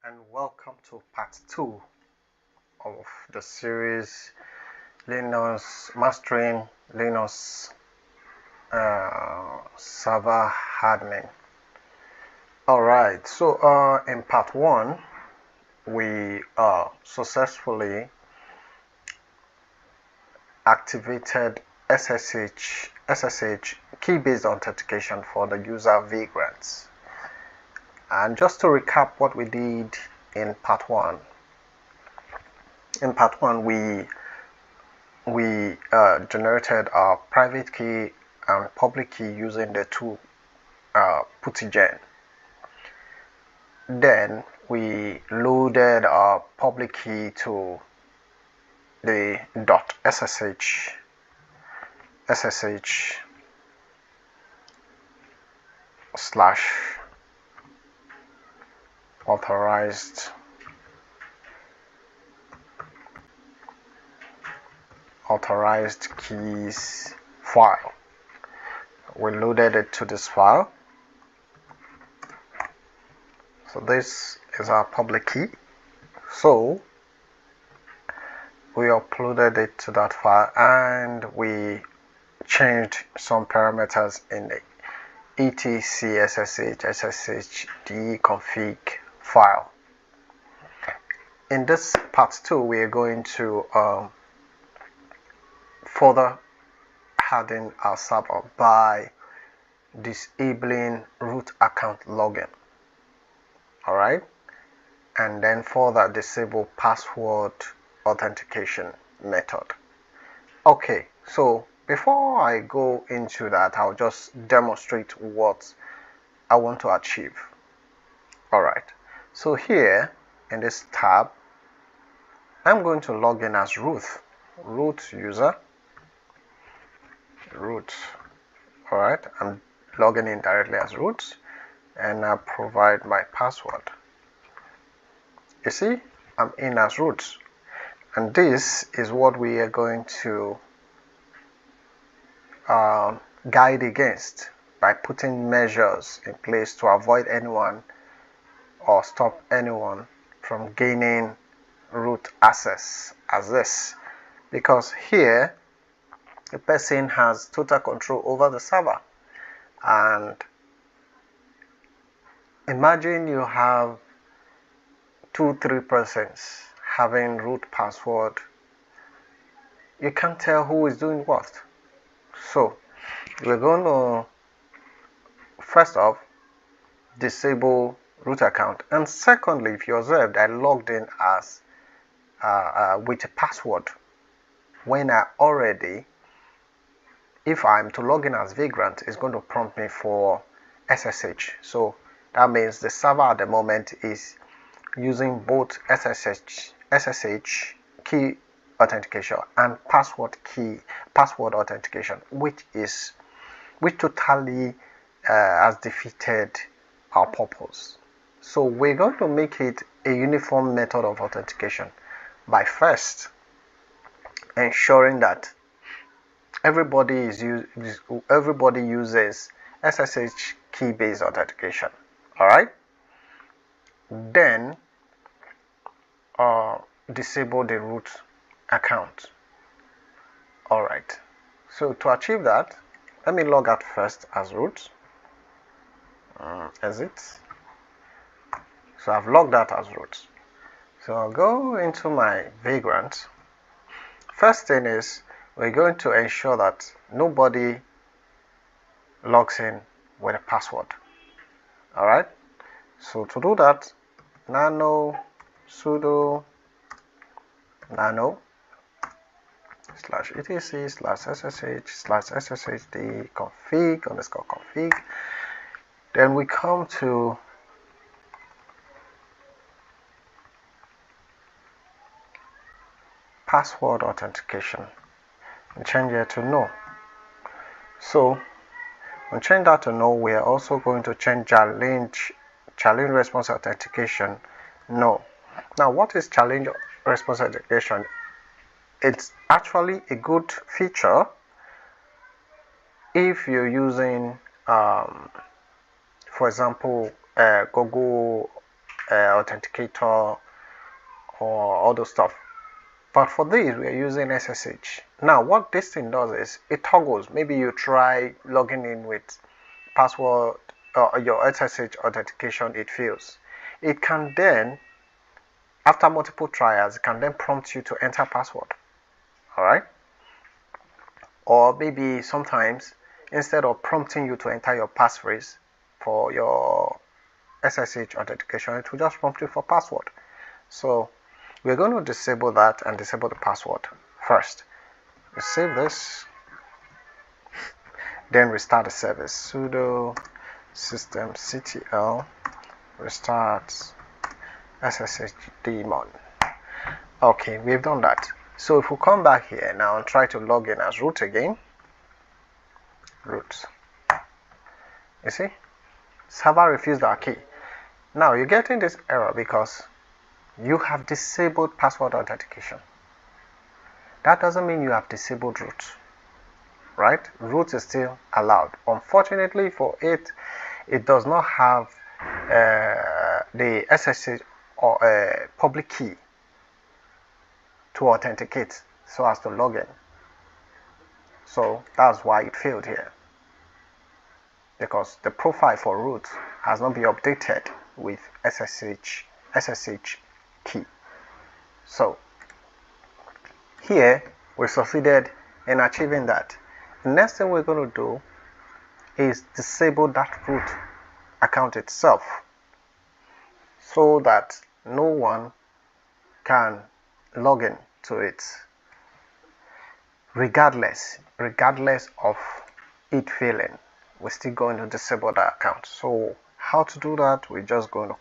and welcome to part 2 of the series Linux Mastering Linux Server Hardening. Alright, so in part 1 we successfully activated SSH key-based authentication for the user vagrants. And just to recap what we did in part 1. In part 1 we generated our private key and public key using the tool pt2. Then we loaded our public key to the .ssh / authorized keys file. We loaded it to this file. So this is our public key. So we uploaded it to that file and we changed some parameters in the etc sshd config file. In this part 2 we are going to further harden our server by disabling root account login. Alright, and then further disable password authentication method. Okay, so before I go into that, I'll just demonstrate what I want to achieve. Alright, so here in this tab, I'm going to log in as root user. Root. Alright, I'm logging in directly as root and I provide my password. You see, I'm in as root, and this is what we are going to guide against by putting measures in place to avoid anyone or stop anyone from gaining root access as this, because here the person has total control over the server. And imagine you have 2-3 persons having root password. You can't tell who is doing what. So we're going to first off disable root account, and secondly, if you observed, I logged in as with a password when I already, if I'm to log in as vagrant, it's going to prompt me for SSH. So that means the server at the moment is using both SSH key authentication and password authentication, which totally has defeated our purpose. So we're going to make it a uniform method of authentication by first ensuring that everybody uses SSH key-based authentication. Alright, then disable the root account. Alright, so to achieve that, let me log out first as root. Exit. So I've logged out as root. So I'll go into my vagrant. First thing is, we're going to ensure that nobody logs in with a password. Alright, so to do that, sudo nano /etc/sshd config. Then we come to password authentication and change it to no. So when change that to no, we are also going to change challenge response authentication no. Now, what is challenge response authentication? It's actually a good feature if you're using for example Google authenticator or all those stuff. But for this, we are using SSH. Now, what this thing does is it toggles. Maybe you try logging in with password or your SSH authentication, it fails. It can then, after multiple trials, it can then prompt you to enter password. All right. Or maybe sometimes instead of prompting you to enter your passphrase for your SSH authentication, it will just prompt you for password. So we're going to disable that and disable the password first. We save this, then restart the service. Sudo systemctl restart SSH daemon. Okay, we've done that. So if we come back here now and try to log in as root again, root, you see, server refused our key. Now you're getting this error because you have disabled password authentication. That doesn't mean you have disabled root, right? Root is still allowed. Unfortunately for it, it does not have the SSH or public key to authenticate so as to log in. So that's why it failed here, because the profile for root has not been updated with SSH key. So here we succeeded in achieving that. The next thing we're going to do is disable that root account itself so that no one can log in to it regardless of it failing. We're still going to disable that account. So how to do that? We're just going to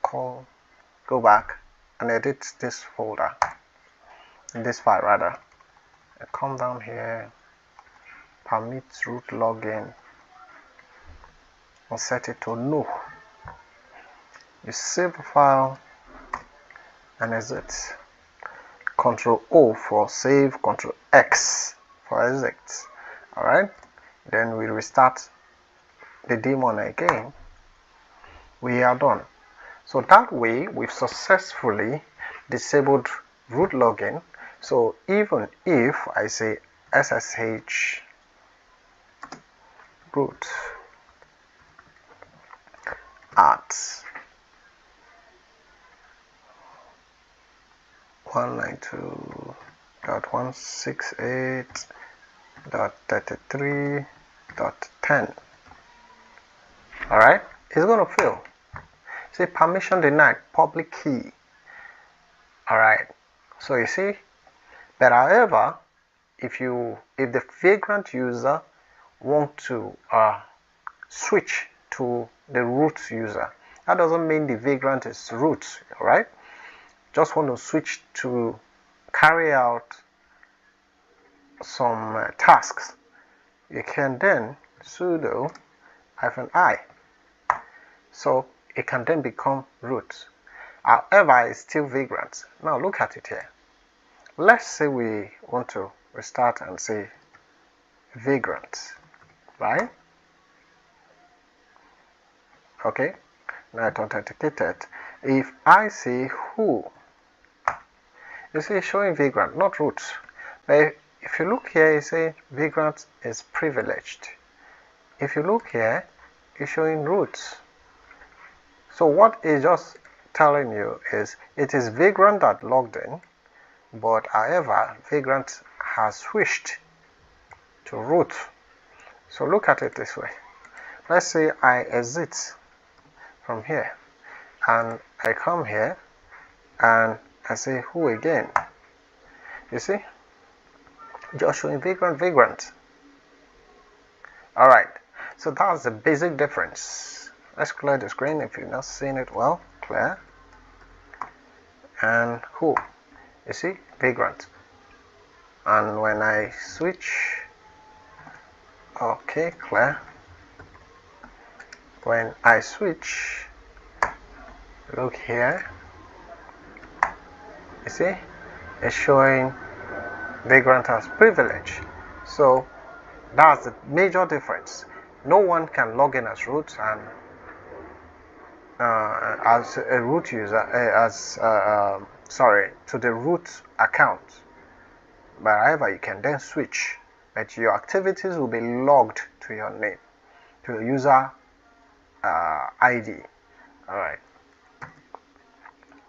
go back and edit this folder, this file rather, and come down here, permit root login, and set it to no. You save the file and exit. Ctrl O for save, Ctrl X for exit. Alright, then we restart the daemon again. We are done. So that way we've successfully disabled root login. So even if I say SSH root at 192.168.33.10, alright, it's going to fail. See, permission denied, public key. Alright, so you see, but however, if the vagrant user want to switch to the root user, that doesn't mean the vagrant is root, alright? Just want to switch to carry out some tasks, you can then sudo -i, so it can then become root. However, it's still vagrant. Now look at it here. Let's say we want to restart and say vagrant, right? Okay, now it's authenticated. If I say who, you see it's showing vagrant, not root. But if you look here, you say vagrant is privileged. If you look here, it's showing root. So what it's just telling you is it is vagrant that logged in, but however, vagrant has switched to root. So look at it this way. Let's say I exit from here and I come here and I say who again. You see, just showing vagrant. Alright, so that's the basic difference. Let's clear the screen if you're not seeing it well. Clear. And who, you see, vagrant. And when I switch, okay, clear. When I switch, look here, you see, it's showing vagrant as privilege. So that's the major difference. No one can log in as root and as a root user, to the root account. But however, you can then switch, but your activities will be logged to your name, to your user ID. All right.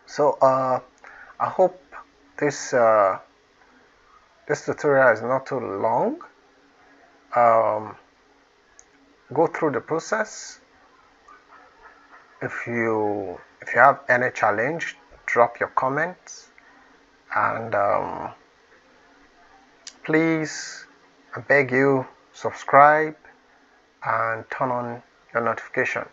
So I hope this this tutorial is not too long. Go through the process. If you have any challenge, drop your comments, and please, I beg you, subscribe and turn on your notification.